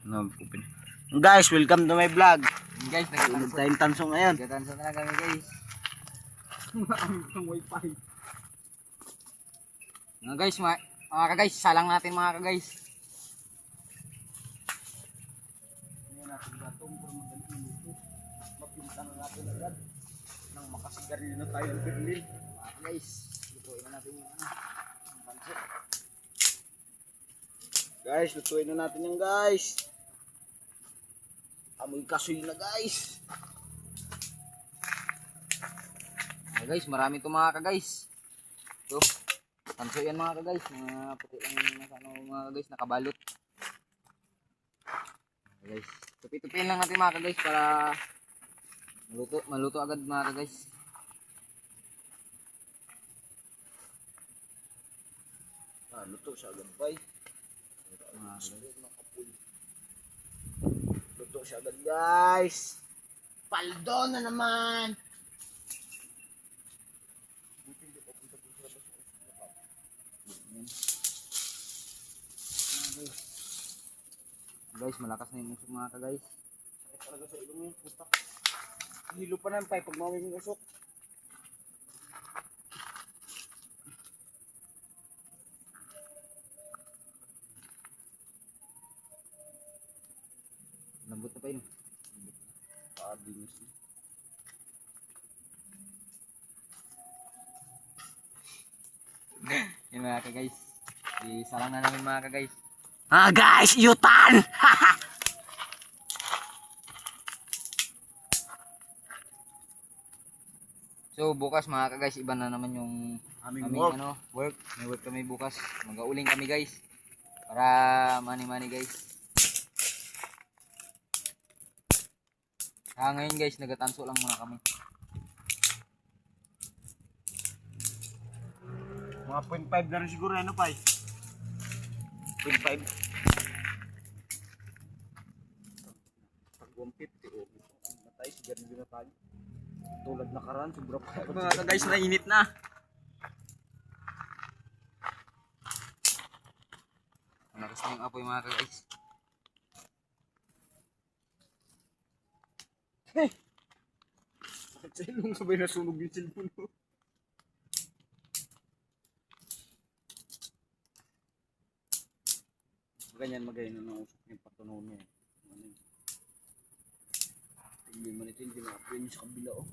Nag-open. Guys, welcome to my vlog. Guys, Tulog tayong tanso ngayon. nagtatanso na kami guys. Ang wifi. Mga guys, mga ka-guys, salang natin mga ka-guys. Ngayon natin gatong para magaling dito. Mapinta na natin agad. Nang makasigarilyo na tayo ng Berlin. Mga ka-guys, lutuin na natin yung pansit. Guys, lutuin na natin yan guys. Amoy kasoy na guys. Mga guys, marami ito mga ka-guys. Ito, tanso yan mga ka-guys. Mga puti lang yung mga ka-guys, nakabalot. Mga guys, tupi-tupiin lang natin mga ka-guys para maluto agad mga ka-guys. Luto siya agad pa eh. Luto siya agad guys. Paldo na naman. Guys, malakas na yung usok mga ka-guys. Sakit talaga sa ilong yung putak. Hilo pa ng pay pag mawing yung usok. Lambot na pa yun. Padinis na. Yun mga ka-guys. Isalang na namin mga ka-guys. Ah guys, yutan! So bukas mga ka-guys, iba na naman yung Aming aming work. work. May work kami bukas. Mag-auling kami guys. Para money guys. Ngayon guys, nagatanso lang muna kami. Mga 0.5 na rin siguro ano pa eh. 0.5. Pag 150 o matay siguro na tayo. Tulad na karan, sobra pa. Mga ka-guys, nainit na. Malakas na yung apoy mga ka-guys. Sa ilong sabay nasunog yung cellphone mo. Ganyan magayon na usok yung patunaw niya. Hindi man ito yung ginapin sa kabila oh.